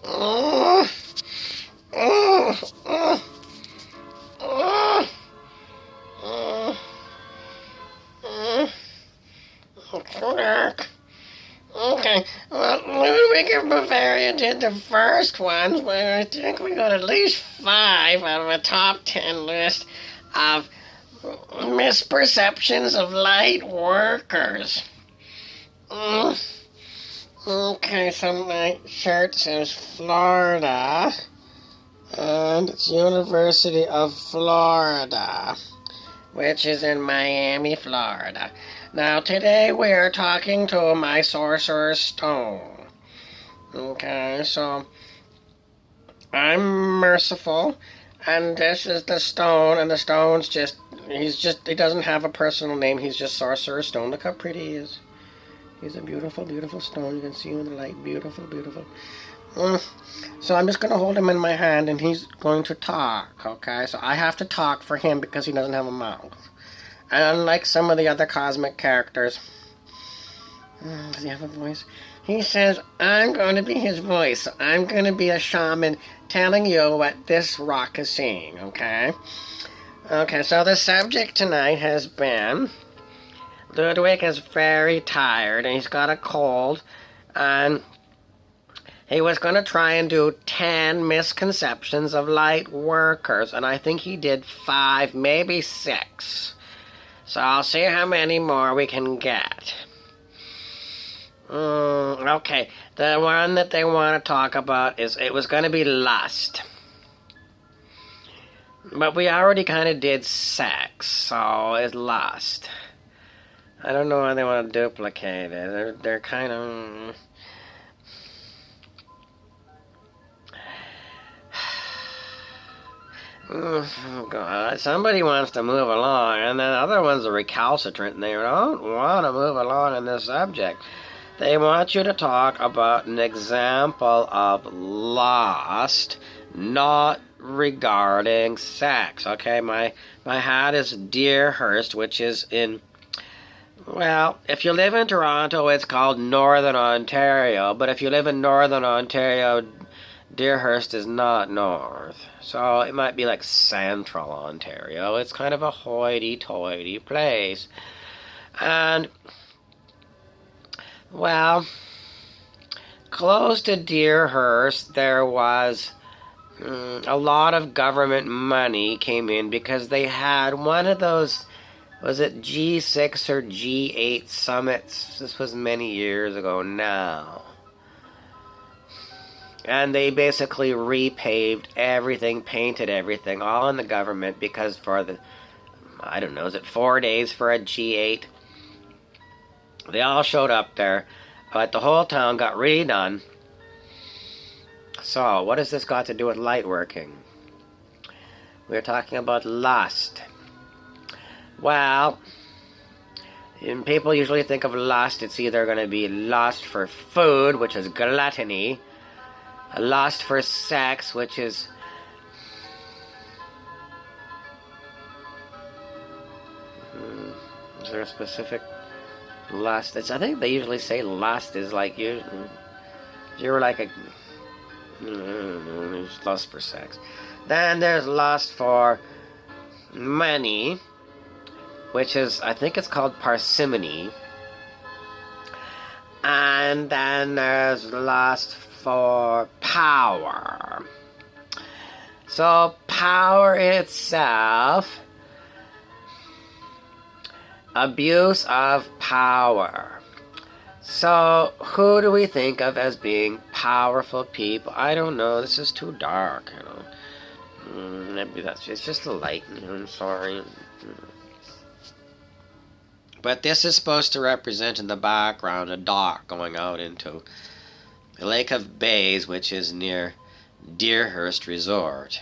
Oh, oh, oh, oh, oh, oh. Correct. Okay, well, Ludwig of Bavaria did the first ones, but I think we got at least 5 out of a top 10 list of misperceptions of light workers. Mm. Okay, so my shirt says Florida, and it's University of Florida, which is in Miami, Florida. Now, today we are talking to my Sorcerer Stone. Okay, so I'm merciful, and this is the stone, and the stone's he doesn't have a personal name, he's just Sorcerer Stone. Look how pretty he is. He's a beautiful, beautiful stone. You can see him in the light. Beautiful, beautiful. So I'm just going to hold him in my hand, and he's going to talk, okay? So I have to talk for him because he doesn't have a mouth. And unlike some of the other cosmic characters, does he have a voice? He says, I'm going to be his voice. So I'm going to be a shaman telling you what this rock is saying, okay? Okay, so the subject tonight has been Ludwig is very tired, and he's got a cold, and he was going to try and do 10 misconceptions of light workers, and I think he did 5, maybe 6. So I'll see how many more we can get. Okay, the one that they want to talk about it was going to be lust. But we already kind of did sex, so it's lust. I don't know why they want to duplicate it. They're kind of... Oh, God. Somebody wants to move along, and then other ones are recalcitrant, and they don't want to move along in this subject. They want you to talk about an example of lust, not regarding sex. Okay, my hat is Deerhurst, which is in... Well, if you live in Toronto, it's called Northern Ontario. But if you live in Northern Ontario, Deerhurst is not north. So it might be like Central Ontario. It's kind of a hoity-toity place. And, well, close to Deerhurst, there was a lot of government money came in because they had one of those... Was it G6 or G8 summits? This was many years ago now. And they basically repaved everything, painted everything, all in the government because for the, I don't know, is it 4 days for a G8? They all showed up there, but the whole town got redone. So, what has this got to do with light working? We're talking about lust. Well, people usually think of lust, it's either going to be lust for food, which is gluttony, lust for sex, which is... Is there a specific lust? I think they usually say lust is like you're like a... There's lust for sex. Then there's lust for money, which is, I think it's called parsimony. And then there's lust for power. So power itself, abuse of power. So who do we think of as being powerful people? I don't know. This is too dark, you know. Maybe it's just the light. I'm sorry. But this is supposed to represent in the background a dock going out into the Lake of Bays, which is near Deerhurst Resort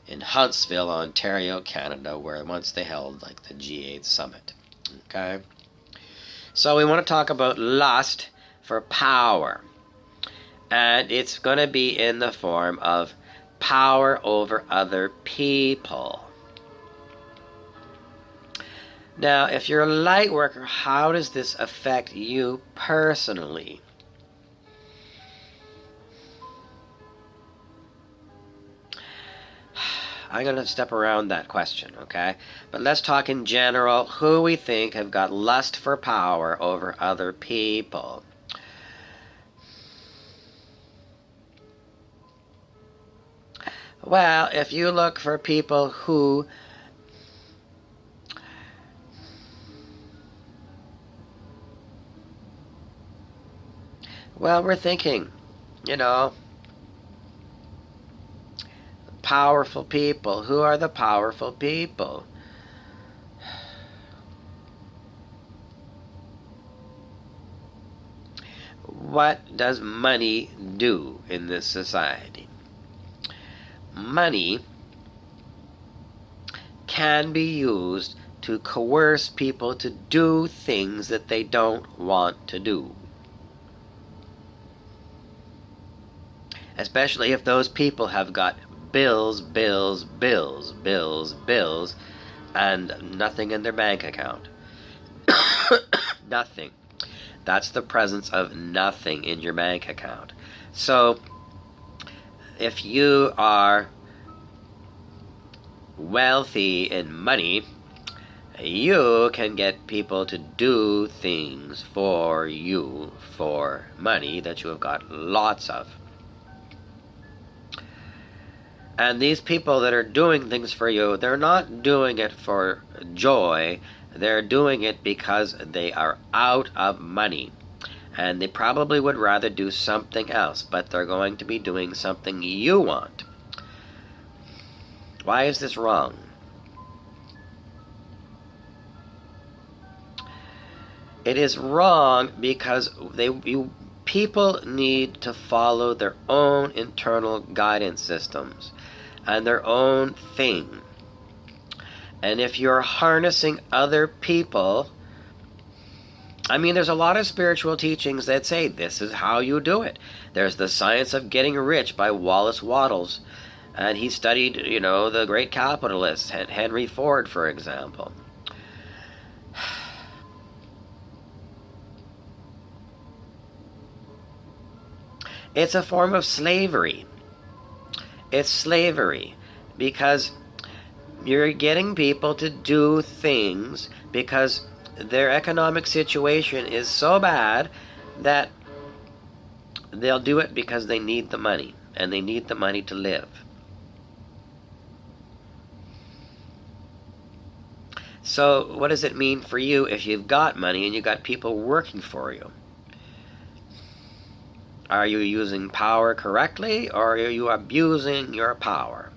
in Huntsville, Ontario, Canada, where once they held like the G8 summit. Okay? So we want to talk about lust for power. And it's going to be in the form of power over other people. Now, if you're a light worker, how does this affect you personally? I'm going to step around that question, okay? But let's talk in general who we think have got lust for power over other people. Well, if you look for people who we're thinking, powerful people. Who are the powerful people? What does money do in this society? Money can be used to coerce people to do things that they don't want to do. Especially if those people have got bills, bills, bills, bills, bills, and nothing in their bank account. Nothing. That's the presence of nothing in your bank account. So, if you are wealthy in money, you can get people to do things for you for money that you have got lots of. And these people that are doing things for you, they're not doing it for joy. They're doing it because they are out of money. And they probably would rather do something else, but they're going to be doing something you want. Why is this wrong? It is wrong because people need to follow their own internal guidance systems and their own thing. And if you're harnessing other people, there's a lot of spiritual teachings that say this is how you do it. There's The Science of Getting Rich by Wallace Wattles. And he studied, the great capitalists, Henry Ford, for example. It's a form of slavery. It's slavery because you're getting people to do things because their economic situation is so bad that they'll do it because they need the money, and they need the money to live. So what does it mean for you if you've got money and you've got people working for you? Are you using power correctly, or are you abusing your power?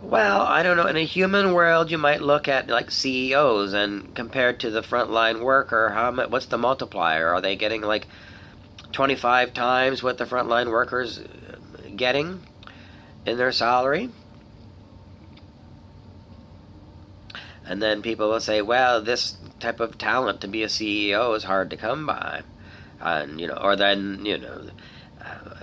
Well, I don't know. In a human world, you might look at like CEOs, and compared to the frontline worker, what's the multiplier? Are they getting like 25 times what the frontline workers getting in their salary? And then people will say, well, this type of talent to be a CEO is hard to come by. And,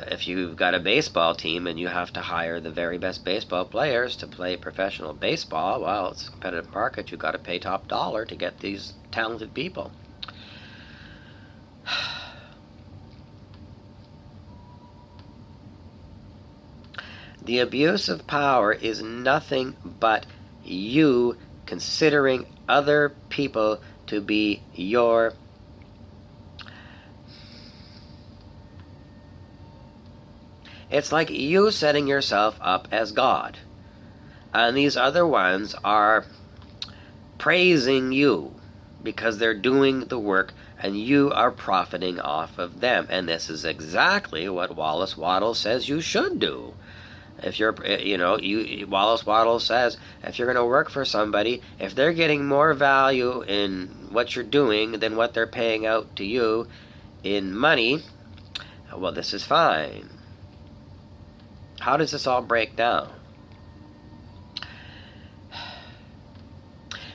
if you've got a baseball team and you have to hire the very best baseball players to play professional baseball, well, it's a competitive market. You've got to pay top dollar to get these talented people. The abuse of power is nothing but you considering other people to be your it's like you setting yourself up as God, and these other ones are praising you because they're doing the work and you are profiting off of them. And this is exactly what Wallace Wattles says you should do. If you're, Wallace Wattles says, if you're going to work for somebody, if they're getting more value in what you're doing than what they're paying out to you in money, well, this is fine. How does this all break down?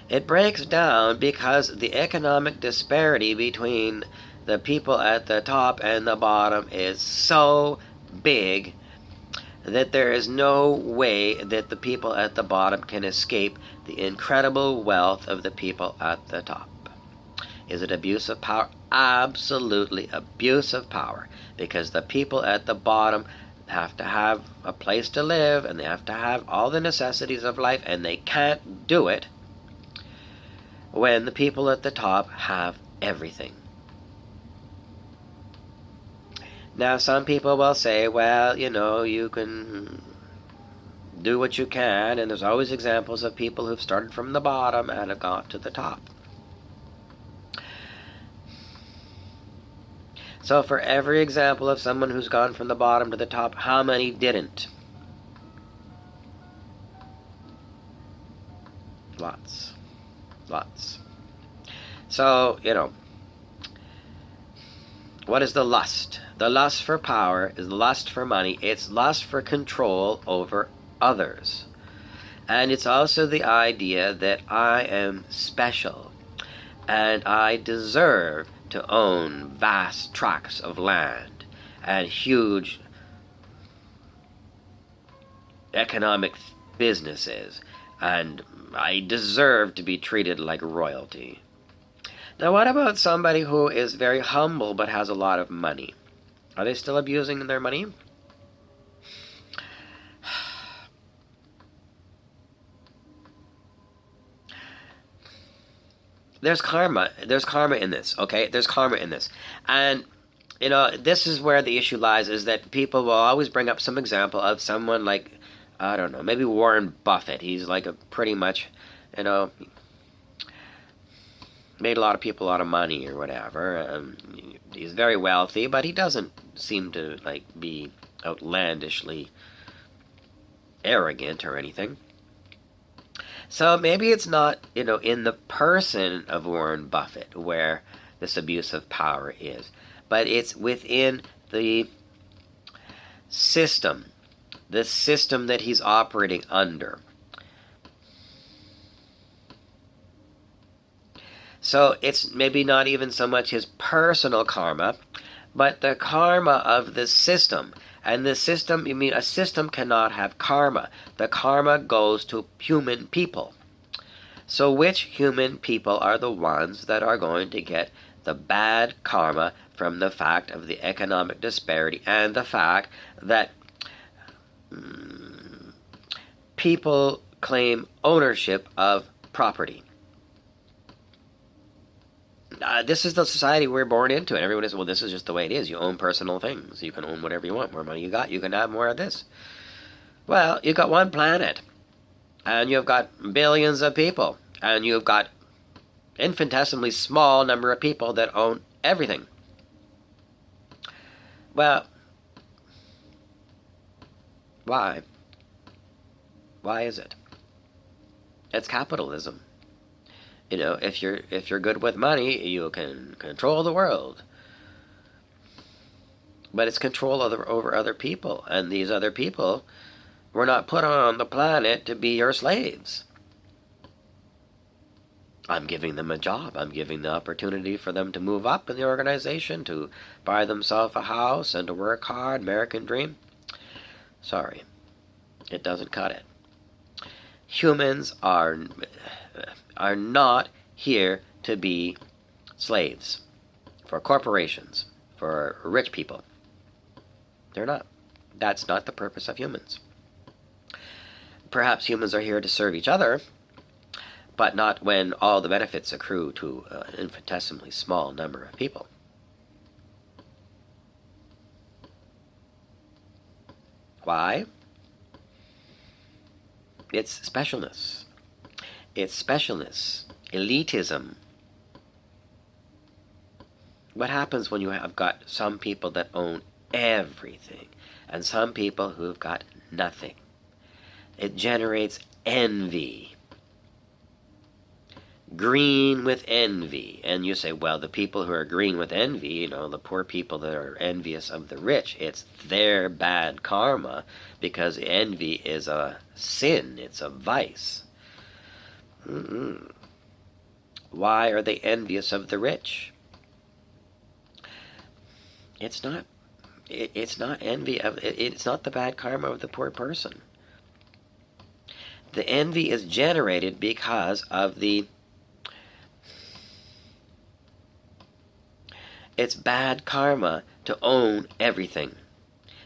It breaks down because the economic disparity between the people at the top and the bottom is so big that there is no way that the people at the bottom can escape the incredible wealth of the people at the top. Is it abuse of power? Absolutely abuse of power, because the people at the bottom have to have a place to live, and they have to have all the necessities of life, and they can't do it when the people at the top have everything. Now, some people will say, well, you can do what you can, and there's always examples of people who've started from the bottom and have got to the top. So for every example of someone who's gone from the bottom to the top, how many didn't? Lots. So, what is the lust? The lust for power is lust for money. It's lust for control over others. And it's also the idea that I am special and I deserve to own vast tracts of land and huge economic businesses, and I deserve to be treated like royalty. Now, what about somebody who is very humble but has a lot of money? Are they still abusing their money? There's karma. There's karma in this, okay? There's karma in this. And, this is where the issue lies, is that people will always bring up some example of someone like, I don't know, maybe Warren Buffett. He's like a pretty much, made a lot of people a lot of money or whatever. He's very wealthy, but he doesn't seem to be outlandishly arrogant or anything. So maybe it's not, in the person of Warren Buffett where this abuse of power is, but it's within the system that he's operating under. So it's maybe not even so much his personal karma, but the karma of the system. And the system, a system cannot have karma. The karma goes to human people. So which human people are the ones that are going to get the bad karma from the fact of the economic disparity and the fact that people claim ownership of property? This is the society we're born into, and everyone is, well, this is just the way it is. You own personal things. You can own whatever you want. More money you got, you can have more of this. Well, you've got one planet, and you've got billions of people, and you've got infinitesimally small number of people that own everything. Well, why? Why is it? It's capitalism. If you're good with money, you can control the world. But it's control over other people, and these other people were not put on the planet to be your slaves. I'm giving them a job. I'm giving the opportunity for them to move up in the organization, to buy themselves a house, and to work hard, American dream. Sorry, it doesn't cut it. Humans are not here to be slaves for corporations, for rich people. They're not. That's not the purpose of humans. Perhaps humans are here to serve each other, but not when all the benefits accrue to an infinitesimally small number of people. Why? It's specialness. It's specialness. Elitism. What happens when you have got some people that own everything and some people who've got nothing? It generates envy. Green with envy. And you say, well, the people who are green with envy, the poor people that are envious of the rich, it's their bad karma, because envy is a sin, it's a vice. Why are they envious of the rich? It's not envy of it's not the bad karma of the poor person. The envy is generated because of the It's bad karma to own everything.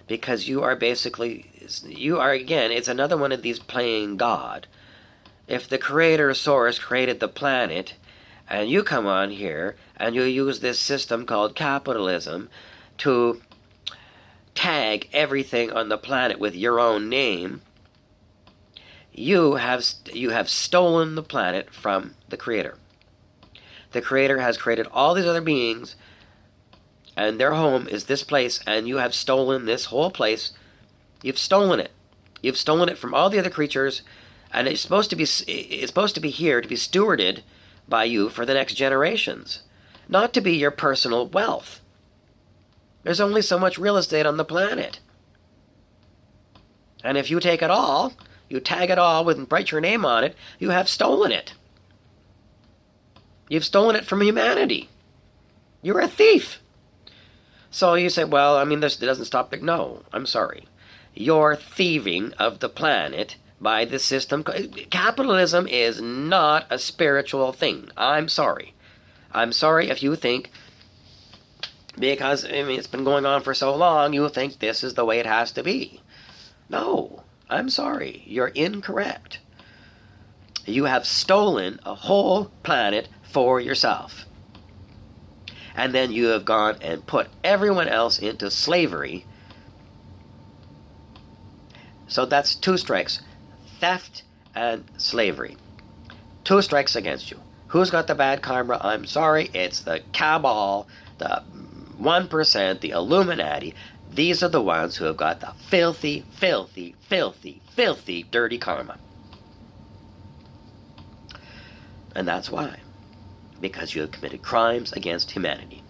Because you are again, it's another one of these playing God. If the creator source created the planet, and you come on here and you use this system called capitalism to tag everything on the planet with your own name, you have stolen the planet from the creator. The creator has created all these other beings, and their home is this place, and you have stolen this whole place. You've stolen it. You've stolen it from all the other creatures, and it's supposed to be here to be stewarded by you for the next generations, not to be your personal wealth. There's only so much real estate on the planet. And if you take it all, you tag it all and write your name on it, you have stolen it. You've stolen it from humanity. You're a thief. So you say, well, I mean, this doesn't stop it. No, I'm sorry. You're thieving of the planet by the system. Capitalism is not a spiritual thing. I'm sorry. I'm sorry if you think, because it's been going on for so long, you think this is the way it has to be. No, I'm sorry. You're incorrect. You have stolen a whole planet for yourself. And then you have gone and put everyone else into slavery. So that's 2 strikes. Theft and slavery. 2 strikes against you. Who's got the bad karma? I'm sorry, it's the cabal, the 1%, the Illuminati. These are the ones who have got the filthy, filthy, filthy, filthy, dirty karma. And that's why. Because you have committed crimes against humanity.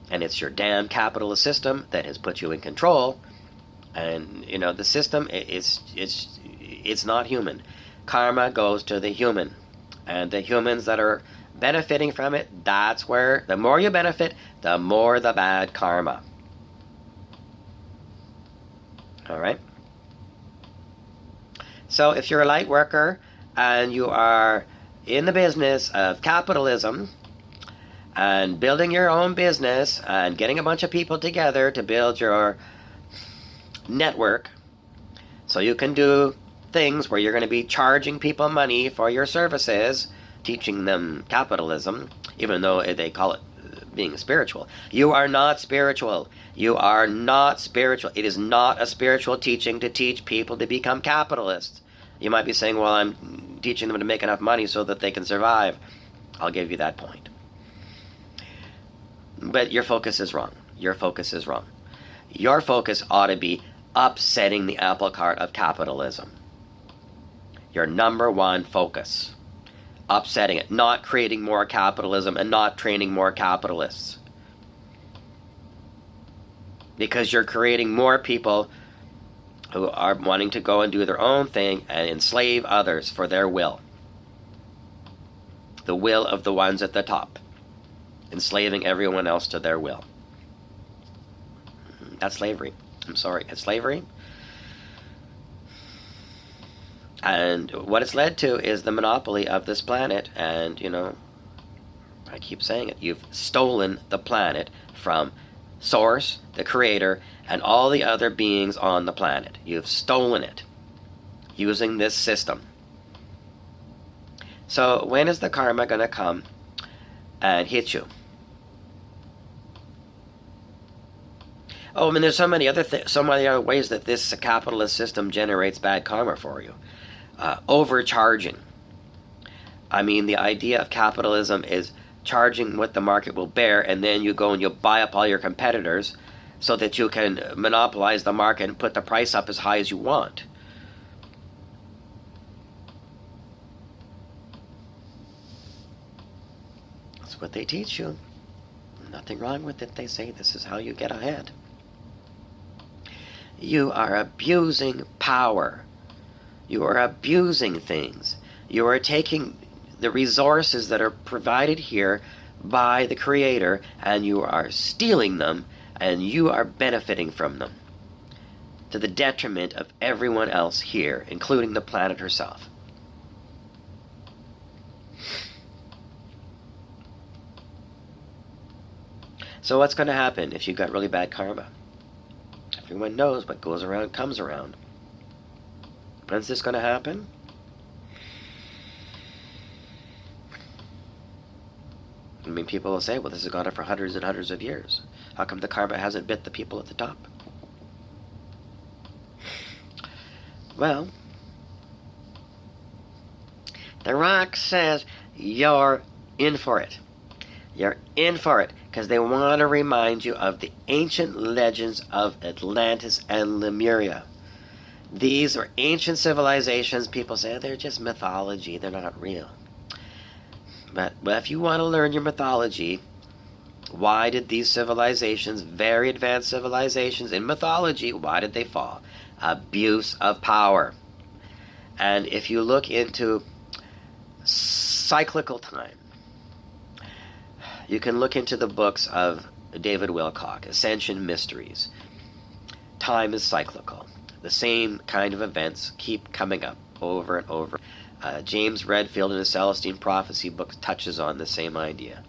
And it's your damn capitalist system that has put you in control. And, the system, it's not human. Karma goes to the human. And the humans that are benefiting from it, that's where, the more you benefit, the more the bad karma. All right? So if you're a light worker, and you are in the business of capitalism and building your own business and getting a bunch of people together to build your network so you can do things where you're going to be charging people money for your services, teaching them capitalism, even though they call it being spiritual. You are not spiritual. You are not spiritual. It is not a spiritual teaching to teach people to become capitalists. You might be saying, well, I'm teaching them to make enough money so that they can survive. I'll give you that point. But your focus is wrong. Your focus is wrong. Your focus ought to be upsetting the apple cart of capitalism. Your number one focus. Upsetting it. Not creating more capitalism and not training more capitalists. Because you're creating more people who are wanting to go and do their own thing and enslave others for their will. The will of the ones at the top. Enslaving everyone else to their will. That's slavery. I'm sorry, it's slavery. And what it's led to is the monopoly of this planet. And, I keep saying it. You've stolen the planet from Source, the creator, and all the other beings on the planet. You've stolen it using this system. So when is the karma going to come and hit you? Oh, I mean, there's so many other ways that this capitalist system generates bad karma for you. Overcharging. I mean, the idea of capitalism is charging what the market will bear, and then you go and you buy up all your competitors so that you can monopolize the market and put the price up as high as you want. That's what they teach you. Nothing wrong with it. They say this is how you get ahead. You are abusing power. You are abusing things. You are taking the resources that are provided here by the Creator, and you are stealing them, and you are benefiting from them to the detriment of everyone else here, including the planet herself. So what's going to happen if you've got really bad karma? Everyone knows what goes around comes around. When's this going to happen? I mean, people will say, well, this has gone on for hundreds and hundreds of years. How come the karma hasn't bit the people at the top? Well, the rock says you're in for it. You're in for it because they want to remind you of the ancient legends of Atlantis and Lemuria. These are ancient civilizations. People say they're just mythology. They're not real. But well, if you want to learn your mythology, why did these civilizations, very advanced civilizations in mythology, why did they fall? Abuse of power. And if you look into cyclical time, you can look into the books of David Wilcock, Ascension Mysteries. Time is cyclical. The same kind of events keep coming up over and over. James Redfield in his Celestine Prophecy book touches on the same idea.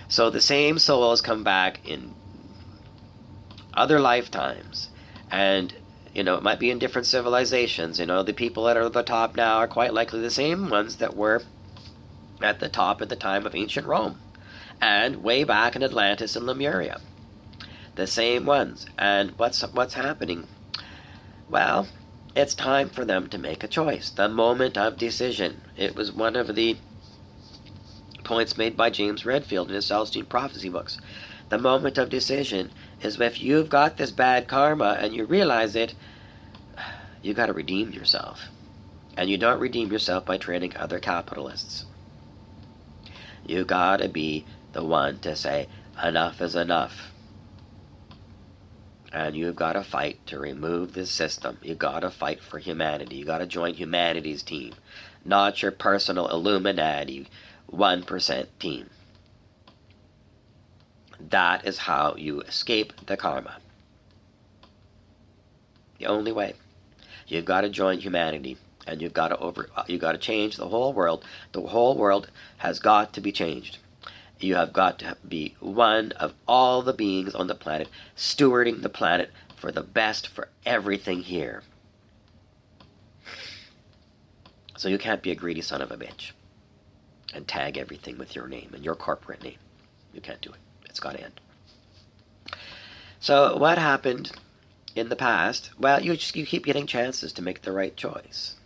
So the same souls come back in other lifetimes, and it might be in different civilizations. The people that are at the top now are quite likely the same ones that were at the top at the time of ancient Rome, and way back in Atlantis and Lemuria. The same ones. And what's happening? Well, it's time for them to make a choice. The moment of decision. It was one of the points made by James Redfield in his Celestine Prophecy books. The moment of decision is if you've got this bad karma and you realize it, you got to redeem yourself. And you don't redeem yourself by trading other capitalists. You got to be the one to say, enough is enough. And you've got to fight to remove this system. You've got to fight for humanity. You've got to join humanity's team, not your personal Illuminati 1% team. That is how you escape the karma. The only way. You've got to join humanity, and you've got to change the whole world. The whole world has got to be changed. You have got to be one of all the beings on the planet, stewarding the planet for the best for everything here. So you can't be a greedy son of a bitch and tag everything with your name and your corporate name. You can't do it. It's got to end. So what happened in the past? Well, you keep getting chances to make the right choice.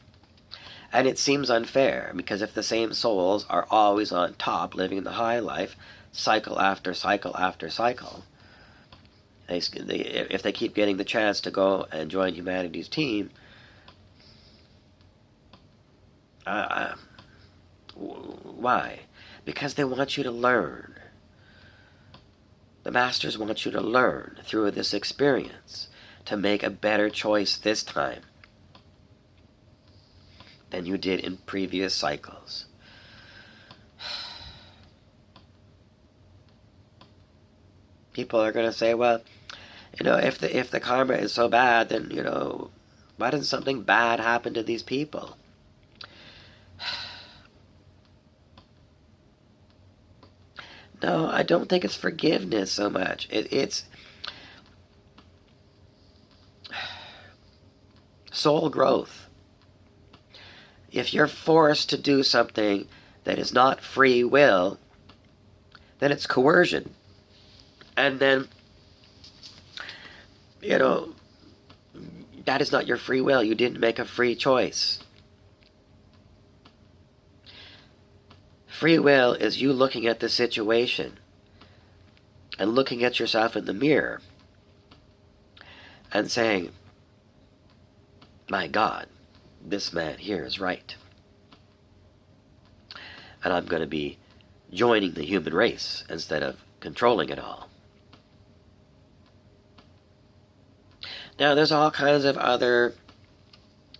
And it seems unfair, because if the same souls are always on top, living the high life, cycle after cycle after cycle, if they keep getting the chance to go and join humanity's team, why? Because they want you to learn. The masters want you to learn through this experience to make a better choice this time than you did in previous cycles. People are going to say, well, if the karma is so bad, then, why doesn't something bad happen to these people? No, I don't think it's forgiveness so much. It's soul growth. If you're forced to do something that is not free will, then it's coercion. And then, that is not your free will. You didn't make a free choice. Free will is you looking at the situation and looking at yourself in the mirror and saying, my God, this man here is right. And I'm going to be joining the human race instead of controlling it all. Now, there's all kinds of other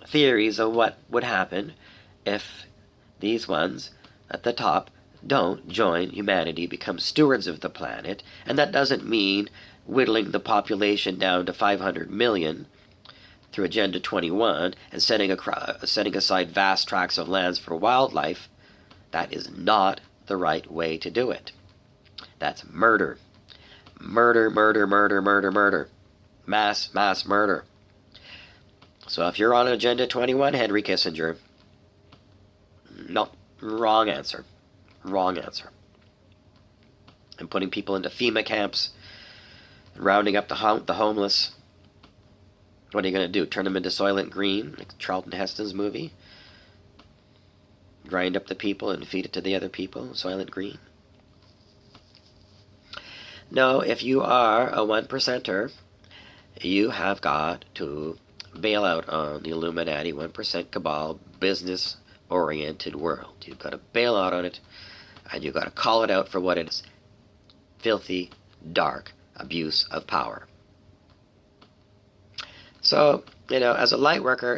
theories of what would happen if these ones at the top don't join humanity, become stewards of the planet. And that doesn't mean whittling the population down to 500 million through Agenda 21 and setting aside vast tracts of lands for wildlife. That is not the right way to do it. That's murder. murder, murder, murder, murder, murder. Mass murder. So if you're on Agenda 21, Henry Kissinger, no, wrong answer. Wrong answer. And putting people into FEMA camps, rounding up the homeless. What are you going to do? Turn them into Soylent Green, like Charlton Heston's movie? Grind up the people and feed it to the other people, Soylent Green? No, if you are a 1%er, you have got to bail out on the Illuminati 1% cabal business-oriented world. You've got to bail out on it, and you've got to call it out for what it is. Filthy, dark abuse of power. So, as a light worker,